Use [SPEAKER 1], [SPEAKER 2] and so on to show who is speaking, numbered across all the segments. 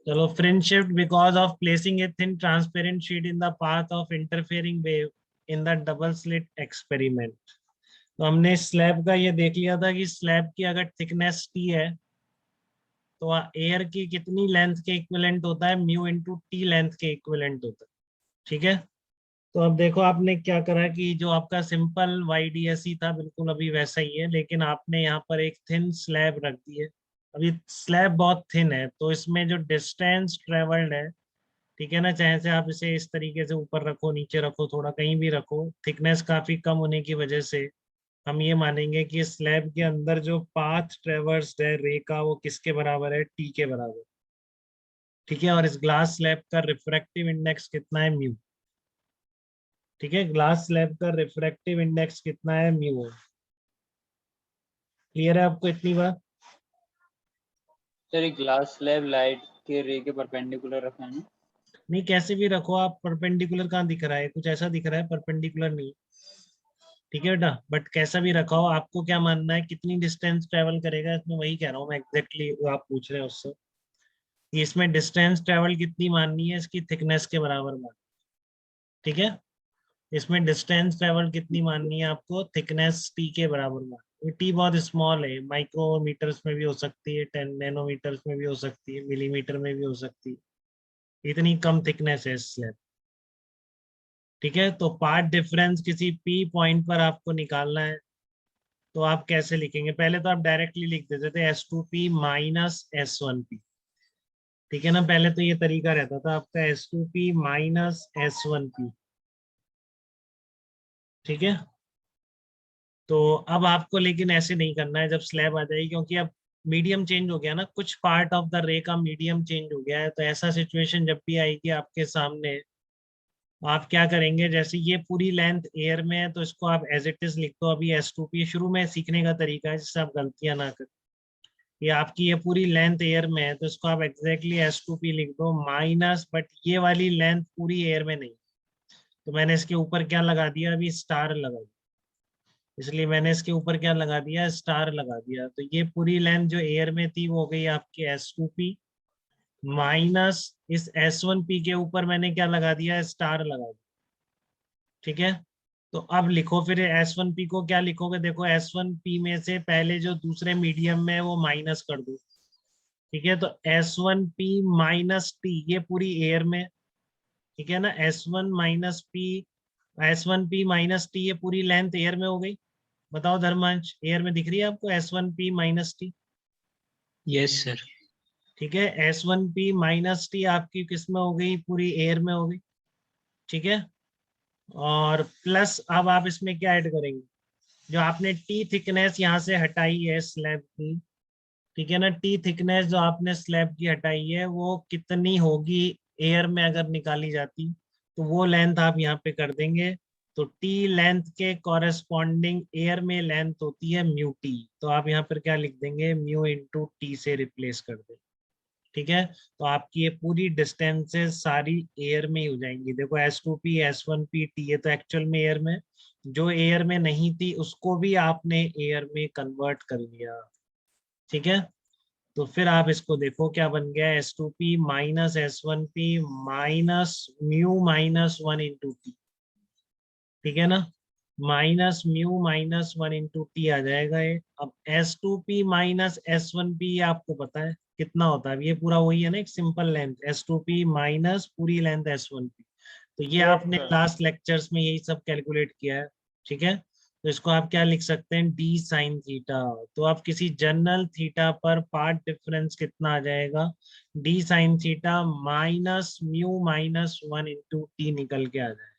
[SPEAKER 1] चलो, fringe shift because of placing a thin transparent sheet in the path of interfering wave in the double slit experiment. तो हमने slab का ये देख लिया था कि स्लैब की अगर थिकनेस टी है तो एयर की कितनी लेंथ के इक्विवेलेंट होता है, म्यू इंटू टी लेंथ के इक्विवेलेंट होता है। ठीक है, तो अब देखो आपने क्या करा कि जो आपका सिंपल वाईडीएसई था बिल्कुल अभी वैसा ही है, लेकिन आपने यहाँ पर एक थिन स्लैब रख दी है। अभी स्लैब बहुत थिन है तो इसमें जो डिस्टेंस ट्रेवल्ड है, ठीक है ना, चाहे से आप इसे इस तरीके से ऊपर रखो, नीचे रखो, थोड़ा कहीं भी रखो, थिकनेस काफी कम होने की वजह से हम ये मानेंगे कि स्लैब के अंदर जो पाथ ट्रेवर्स्ड है रे का वो किसके बराबर है, टी के बराबर। ठीक है, और इस ग्लास स्लैब का रिफ्रैक्टिव इंडेक्स कितना है, म्यू। ठीक है, ग्लास स्लैब का रिफ्रैक्टिव इंडेक्स कितना है, म्यू। क्लियर है आपको इतनी बात?
[SPEAKER 2] सर, एक ग्लास स्लैब लाइट के रे के परपेंडिकुलर रखा है ना?
[SPEAKER 1] नहीं, कैसे भी रखो आप, परपेंडिकुलर कहाँ दिख रहा है, कुछ ऐसा दिख रहा है परपेंडिकुलर नहीं। ठीक है बेटा, बट कैसा भी रखा हो, आपको क्या मानना है कितनी डिस्टेंस ट्रेवल करेगा, इसमें वही कह रहा हूँ मैं एग्जैक्टली वो आप पूछ रहे हैं उससे कि इसमें डिस्टेंस ट्रेवल कितनी माननी है, इसकी थिकनेस के बराबर मान। ठीक है, इसमें डिस्टेंस ट्रेवल कितनी माननी है आपको, थिकनेस टी के बराबर मान। टी बहुत स्मॉल है, माइक्रोमीटर्स में भी हो सकती है, 10 नैनोमीटर्स में भी हो सकती है, मिलीमीटर में भी हो सकती है, इतनी कम थिकनेस है इस स्लैब। ठीक है, तो पार्ट डिफरेंस किसी पी पॉइंट पर आपको निकालना है, तो आप कैसे लिखेंगे, पहले तो आप डायरेक्टली लिख देते थे S2P माइनस S1P। ठीक है ना, पहले तो ये तरीका रहता था आपका S2P माइनस S1P। ठीक है, तो अब आपको लेकिन ऐसे नहीं करना है जब स्लैब आ जाएगी, क्योंकि अब मीडियम चेंज हो गया ना, कुछ पार्ट ऑफ द रे का मीडियम चेंज हो गया है, तो ऐसा सिचुएशन जब भी आएगी आपके सामने, आप क्या करेंगे, जैसे ये पूरी लेंथ एयर में है तो इसको आप एज इट इज लिख दो अभी S2P। शुरू में सीखने का तरीका है जिससे आप गलतियां ना करें। ये आपकी ये पूरी लेंथ एयर में है तो इसको आप एग्जैक्टली S2P लिख दो माइनस, बट ये वाली लेंथ पूरी एयर में नहीं, तो मैंने इसके ऊपर क्या लगा दिया, अभी स्टार लगा दिया, इसलिए मैंने इसके ऊपर क्या लगा दिया, स्टार लगा दिया। तो ये पूरी लेंथ जो एयर में थी वो हो गई आपकी S2P माइनस, इस S1P के ऊपर मैंने क्या लगा दिया, स्टार लगा दिया। ठीक है, तो अब लिखो फिर S1P को क्या लिखोगे, देखो S1P में से पहले जो दूसरे मीडियम में है वो माइनस कर दो। ठीक है, तो S1P माइनस टी, ये पूरी एयर में, ठीक है ना, S1 P माइनस टी, ये पूरी लेंथ एयर में हो गई। बताओ धर्मांश, एयर में दिख रही है आपको S1P minus T?
[SPEAKER 3] Yes sir.
[SPEAKER 1] ठीक है, S1P माइनस टी आपकी किस में हो गई, पूरी एयर में हो गई। ठीक है, और प्लस अब आप इसमें क्या ऐड करेंगे, जो आपने टी थिकनेस यहाँ से हटाई है स्लैब की, ठीक है ना, टी थिकनेस जो आपने स्लैब की हटाई है वो कितनी होगी एयर में अगर निकाली जाती, तो वो लेंथ आप यहाँ पे कर देंगे। तो टी लेंथ के कॉरेस्पॉन्डिंग एयर में लेंथ होती है म्यू टी, तो आप यहाँ पर क्या लिख देंगे, म्यू इंटू टी से रिप्लेस कर देंगे। ठीक है, तो आपकी ये पूरी डिस्टेंसेस सारी एयर में ही हो जाएंगी। देखो S2P S1P टी, ये तो एक्चुअल में एयर में, जो एयर में नहीं थी उसको भी आपने एयर में कन्वर्ट कर लिया। ठीक है, तो फिर आप इसको देखो क्या बन गया, S2P minus S1P minus mu minus 1 into T. ठीक है ना, minus mu minus 1 into T आ जाएगा ये। अब S2P माइनस S1P आपको पता है कितना होता है, ये पूरा वही है ना, एक सिंपल लेंथ S2P माइनस पूरी लेंथ S1P। तो ये आपने लास्ट लेक्चर्स में यही सब कैलकुलेट किया है। ठीक है, तो इसको आप क्या लिख सकते हैं, डी साइन थीटा। तो आप किसी जनरल थीटा पर पार्ट डिफरेंस कितना आ जाएगा, D sine theta minus mu minus 1 into T निकल के आ जाएगा।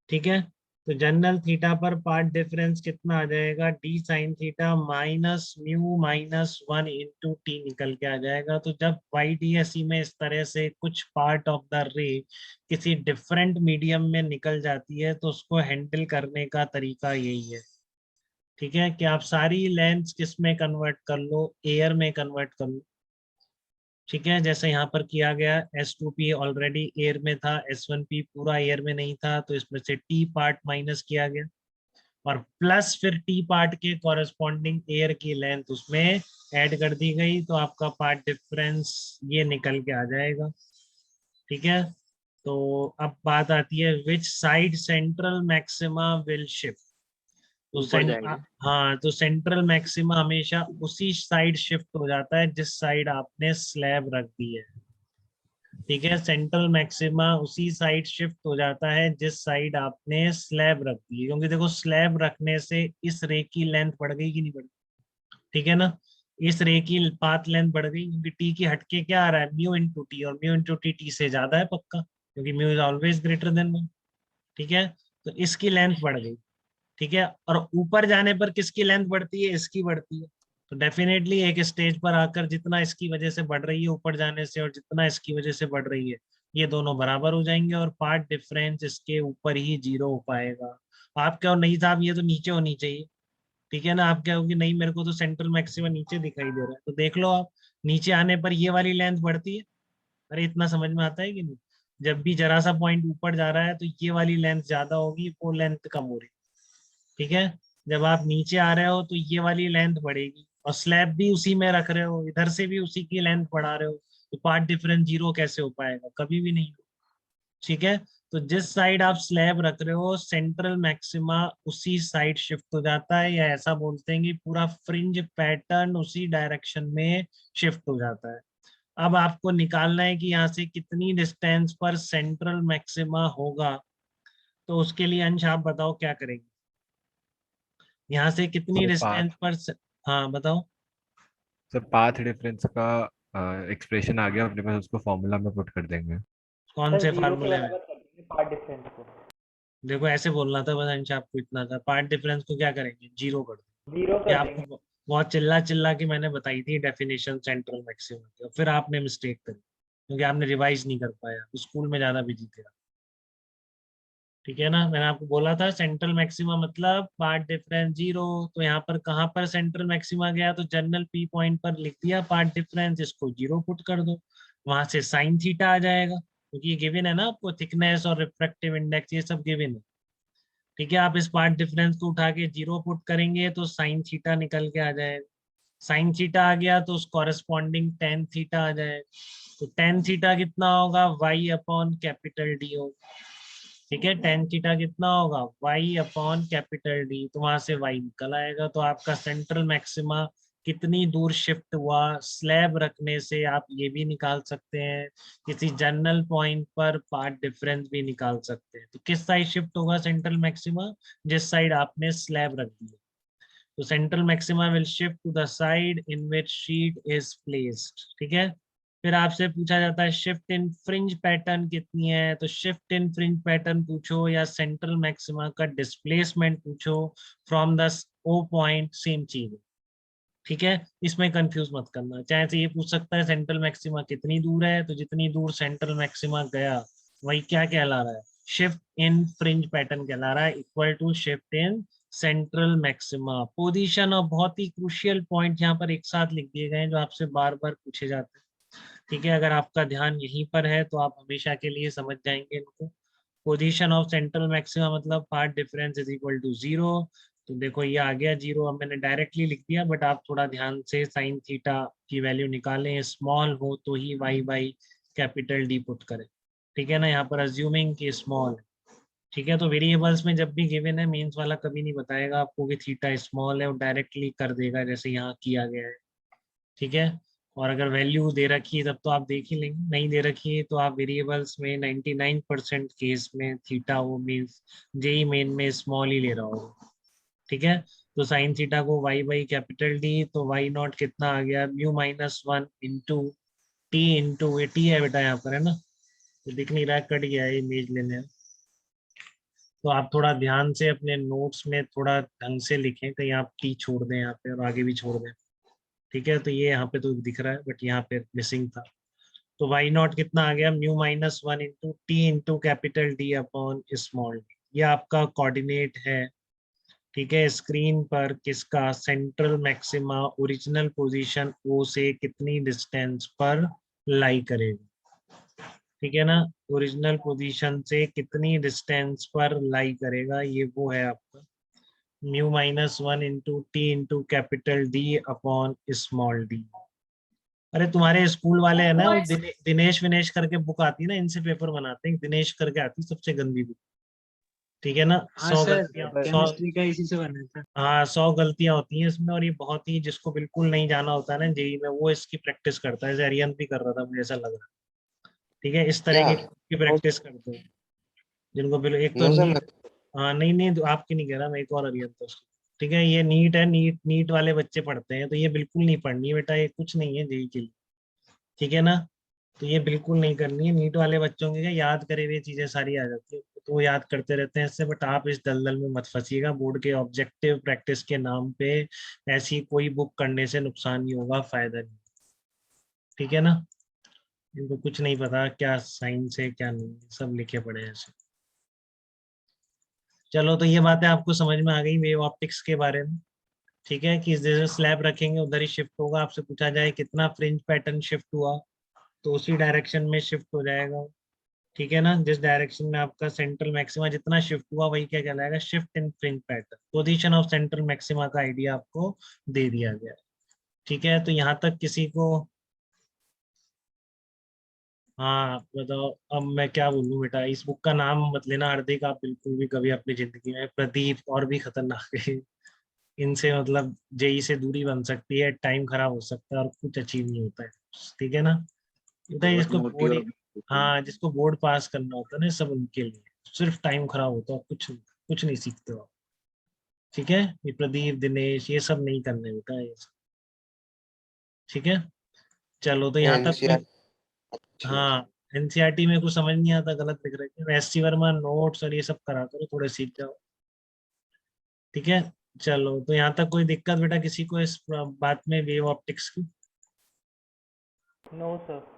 [SPEAKER 1] ठीक है, तो जनरल थीटा पर पार्ट डिफरेंस कितना आ जाएगा, D sine theta minus mu minus 1 into T निकल के आ जाएगा। तो जब YDSE में इस तरह से कुछ पार्ट ऑफ द रे किसी डिफरेंट मीडियम में निकल जाती है तो उसको हैंडल करने का तरीका यही है। ठीक है, कि आप सारी लेंथ किस में कन्वर्ट कर लो, एयर में कन्वर्ट कर लो। ठीक है, जैसे यहाँ पर किया गया, S2P ऑलरेडी एयर में था, S1P पूरा एयर में नहीं था, तो इसमें से टी पार्ट माइनस किया गया। और प्लस फिर टी पार्ट के कॉरेस्पॉन्डिंग एयर की लेंथ उसमें ऐड कर दी गई, तो आपका पार्ट डिफरेंस ये निकल के आ जाएगा। ठीक है, तो अब बात आती है which side central maxima will shift. तो
[SPEAKER 2] ऊपर जाएगा।
[SPEAKER 1] हाँ, तो सेंट्रल मैक्सिमा हमेशा उसी साइड शिफ्ट हो जाता है जिस साइड आपने स्लैब रख दी है। ठीक है, सेंट्रल मैक्सिमा उसी साइड शिफ्ट हो जाता है जिस साइड आपने स्लैब रख दी है, क्योंकि देखो स्लैब रखने से इस रे की लेंथ बढ़ गई कि नहीं बढ़ गई। ठीक है ना, इस रे की पाथ लेंथ बढ़ गई, क्योंकि टी की हटके क्या आ रहा है, म्यू इंटू टी, और म्यू इंटू टी टी से ज्यादा है पक्का, क्योंकि mu is always greater than 1। ठीक है, तो इसकी लेंथ बढ़ गई। ठीक है, और ऊपर जाने पर किसकी लेंथ बढ़ती है, इसकी बढ़ती है। तो डेफिनेटली एक स्टेज पर आकर जितना इसकी वजह से बढ़ रही है ऊपर जाने से और जितना इसकी वजह से बढ़ रही है, ये दोनों बराबर हो जाएंगे और पार्ट डिफरेंस इसके ऊपर ही 0 हो पाएगा। आप क्या हो, नहीं साहब ये तो नीचे होनी चाहिए। ठीक है ना, आप क्या होगी, नहीं मेरे को तो सेंट्रल मैक्सिमा नीचे दिखाई दे रहा है, तो देख लो आप, नीचे आने पर ये वाली लेंथ बढ़ती है। अरे इतना समझ में आता है कि नहीं, जब भी जरा सा पॉइंट ऊपर जा रहा है तो ये वाली लेंथ ज्यादा होगी, वो लेंथ कम हो रही है। ठीक है, जब आप नीचे आ रहे हो तो ये वाली लेंथ बढ़ेगी, और स्लैब भी उसी में रख रहे हो, इधर से भी उसी की लेंथ बढ़ा रहे हो, तो पार्ट डिफरेंस 0 कैसे हो पाएगा, कभी भी नहीं। ठीक है, तो जिस साइड आप स्लैब रख रहे हो सेंट्रल मैक्सिमा उसी साइड शिफ्ट हो जाता है, या ऐसा बोलते हैं कि पूरा फ्रिंज पैटर्न उसी डायरेक्शन में शिफ्ट हो जाता है। अब आपको निकालना है कि यहाँ से कितनी डिस्टेंस पर सेंट्रल मैक्सिमा होगा, तो उसके लिए अंश आप बताओ क्या करेंगे, यहाँ से कितनी
[SPEAKER 4] सर
[SPEAKER 1] डिस्टेंस
[SPEAKER 4] पाथ
[SPEAKER 1] पर हाँ बताओ।
[SPEAKER 4] सर पाथ डिफरेंस का एक्सप्रेशन आ गया अपने पास, उसको फॉर्मूला में पुट कर देंगे।
[SPEAKER 1] कौन
[SPEAKER 5] सर
[SPEAKER 1] से
[SPEAKER 5] 0 के
[SPEAKER 1] फार्मूले में,
[SPEAKER 5] बराबर कर देंगे पार्ट डिफरेंस को।
[SPEAKER 1] देखो ऐसे बोलना था बस अंश, आपको इतना था, पार्ट डिफरेंस को क्या करेंगे, 0 कर दो।
[SPEAKER 5] 0
[SPEAKER 1] ये
[SPEAKER 5] कर देंगे।
[SPEAKER 1] आपको बहुत चिल्ला चिल्ला के मैंने बताई थी डेफिनेशन सेंट्रल मैक्सिमम की, फिर आपने मिस्टेक करी क्योंकि आपने रिवाइज नहीं कर पाया, स्कूल में ज्यादा बिजी थे। ठीक है ना, मैंने आपको बोला था सेंट्रल मैक्सिमा मतलब पार्ट डिफरेंस 0, तो यहाँ पर कहाँ पर सेंट्रल मैक्सिमा गया, तो जनरल पी पॉइंट पर लिख दिया पार्ट डिफरेंस, इसको 0 पुट कर दो, वहां से साइन थीटा आ जाएगा, क्योंकि ये गिवन है ना आपको, थिकनेस और रिफ्रैक्टिव इंडेक्स ये सब गिवन है। ठीक है, आप इस पार्ट डिफरेंस को उठा के 0 पुट करेंगे तो साइन थीटा निकल के आ जाएगा, साइन थीटा आ गया तो उस कॉरेस्पॉन्डिंग टेन थीटा आ जाएगा, तो टेन थीटा कितना होगा, वाई अपॉन कैपिटल डी होगा। ठीक है, टेन थीटा कितना होगा, वाई अपॉन कैपिटल डी, तो वहां से वाई निकल आएगा, तो आपका सेंट्रल मैक्सिमा कितनी दूर शिफ्ट हुआ स्लैब रखने से आप ये भी निकाल सकते हैं, किसी जनरल पॉइंट पर पार्ट डिफरेंस भी निकाल सकते हैं। तो किस साइड शिफ्ट होगा सेंट्रल मैक्सिमा, जिस साइड आपने स्लैब रख दिया, तो central maxima will shift to the side in which sheet is placed. ठीक है, फिर आपसे पूछा जाता है शिफ्ट इन फ्रिंज पैटर्न कितनी है, तो शिफ्ट इन फ्रिंज पैटर्न पूछो या सेंट्रल मैक्सिमा का डिस्प्लेसमेंट पूछो from the O point, same चीज है। ठीक है, इसमें कंफ्यूज मत करना, चाहे तो ये पूछ सकता है सेंट्रल मैक्सिमा कितनी दूर है, तो जितनी दूर सेंट्रल मैक्सिमा गया वही क्या कहला रहा है, शिफ्ट इन फ्रिंज पैटर्न कहला रहा है, equal to shift in central maxima position. और बहुत ही क्रूशियल पॉइंट यहाँ पर एक साथ लिख दिए गए हैं जो आपसे बार बार पूछे जाते हैं। ठीक है, अगर आपका ध्यान यहीं पर है तो आप हमेशा के लिए समझ जाएंगे इनको। पोजीशन ऑफ सेंट्रल मैक्सिमा मतलब path difference is equal to 0, तो देखो ये आ गया 0, अब मैंने डायरेक्टली लिख दिया, बट आप थोड़ा ध्यान से साइन थीटा की वैल्यू निकालें, स्मॉल हो तो ही y by capital D put करें। ठीक है ना, यहाँ पर अज्यूमिंग कि स्मॉल है। ठीक है, तो वेरिएबल्स में जब भी गिवन है मेंस वाला कभी नहीं बताएगा आपको कि थीटा स्मॉल है, और डायरेक्टली कर देगा जैसे यहाँ किया गया है। ठीक है, और अगर वैल्यू दे रखी है तब तो आप देख ही लेंगे, नहीं दे रखी है तो आप वेरिएबल्स में 99% केस में थीटा वो मीन्स जेई मेन में स्मॉल ही ले रहा होगा। ठीक है, तो साइन थीटा को वाई बाई कैपिटल डी, तो वाई नॉट कितना आ गया, mu minus 1 into T, into A T है बेटा यहाँ पर, है ना, तो दिख नहीं रहा है, कट गया है इमेज लेने। तो आप थोड़ा ध्यान से अपने नोट्स में थोड़ा ढंग से लिखें, कहीं आप टी छोड़ दें यहाँ पे और आगे भी छोड़ दें। ठीक है, तो ये यहाँ पे तो दिख रहा है बट यहाँ पे मिसिंग था, तो वाई नॉट कितना आ गया, mu minus 1 into T into capital D upon small D, ये आपका कोऑर्डिनेट है। ठीक है, स्क्रीन पर किसका, सेंट्रल मैक्सिमा ओरिजिनल पोजीशन ओ से कितनी डिस्टेंस पर लाई करेगा। ठीक है ना, ओरिजिनल पोजीशन से कितनी डिस्टेंस पर लाई करेगा, ये वो है आपका mu minus 1 into T into capital D upon small D. अरे तुम्हारे स्कूल वाले है ना, वो दिनेश विनेश करके बुक आती है ना, इनसे पेपर बनाते हैं। दिनेश करके आती है सबसे गंदी बुक, ठीक है ना।
[SPEAKER 3] हाँ
[SPEAKER 1] 100
[SPEAKER 3] सर,
[SPEAKER 1] गलतियां, 100,
[SPEAKER 3] केमिस्ट्री का इसी से बना था।
[SPEAKER 1] हाँ 100 गलतियां होती हैं इसमें। और ये बहुत ही, जिसको बिल्कुल नहीं जाना होता है ना जेई में, वो इसकी प्रैक्टिस करता है। जैसे अरियन भी कर रहा था, मुझे ऐसा लग रहा है। ठीक है, इस तरह
[SPEAKER 6] क्या
[SPEAKER 1] की प्रैक्टिस करते हैं जिनको बिल्कुल। एक तो
[SPEAKER 6] नो सर,
[SPEAKER 1] नीट, हाँ नहीं नहीं, तो आपकी नहीं कह रहा मैं, एक और अरियन था उसको। ठीक है, ये नीट है, नीट नीट वाले बच्चे पढ़ते हैं, तो ये बिल्कुल नहीं पढ़नी है बेटा, ये कुछ नहीं है जेई के लिए, ठीक है ना। तो ये बिल्कुल नहीं करनी है। नीट वाले बच्चों के क्या, याद करे हुए चीजें सारी आ जाती है, तो वो याद करते रहते हैं इससे। बट आप इस दलदल में मत फंसिएगा, बोर्ड के ऑब्जेक्टिव प्रैक्टिस के नाम पे ऐसी कोई बुक करने से नुकसान नहीं होगा, फायदा नहीं, ठीक है ना। इनको कुछ नहीं पता क्या साइंस है क्या नहीं है, सब लिखे पड़े हैं ऐसे। चलो, तो ये बातें आपको समझ में आ गई वेव ऑप्टिक्स के बारे में, ठीक है। कि जैसे स्लैब रखेंगे उधर ही शिफ्ट होगा। आपसे पूछा जाए कितना फ्रिंज पैटर्न शिफ्ट हुआ, तो उसी डायरेक्शन में शिफ्ट हो जाएगा, ठीक है ना। जिस डायरेक्शन में आपका सेंट्रल मैक्सिमा जितना शिफ्ट हुआ, वही क्या कहलाएगा, shift in fringe pattern. Position of central maxima का आइडिया आपको दे दिया गया है, ठीक है। तो यहाँ तक किसी को, हाँ बताओ। अब मैं क्या बोलूँ बेटा, इस बुक का नाम मत लेना हार्दिक आप बिल्कुल भी कभी अपनी जिंदगी में। प्रदीप और भी खतरनाक है, इनसे मतलब जेई से दूरी बन सकती है, टाइम खराब हो सकता है और कुछ अचीव नहीं होता है, ठीक है ना। होता है
[SPEAKER 2] बहुत
[SPEAKER 1] जिसको
[SPEAKER 2] मोटी
[SPEAKER 1] बोर्ड,
[SPEAKER 2] और
[SPEAKER 1] हाँ जिसको बोर्ड पास करना होता है ना, सब उनके लिए सिर्फ टाइम खराब होता है, कुछ कुछ नहीं सीखते हो आप, ठीक है। ये प्रदीप दिनेश ये सब नहीं करने होता है ये सब, ठीक है। चलो, तो यहाँ तक कोई,
[SPEAKER 6] एनसीआर अच्छी है।
[SPEAKER 1] हाँ एनसीईआरटी में कुछ समझ नहीं आता, गलत लिख रहे हैं। एस सी वर्मा नोट्स और ये सब करा करो, थोड़े सीख जाओ, ठीक है। चलो, तो यहाँ तक कोई दिक्कत बेटा किसी को इस बात में, वेव ऑप्टिक्स की?
[SPEAKER 5] No sir.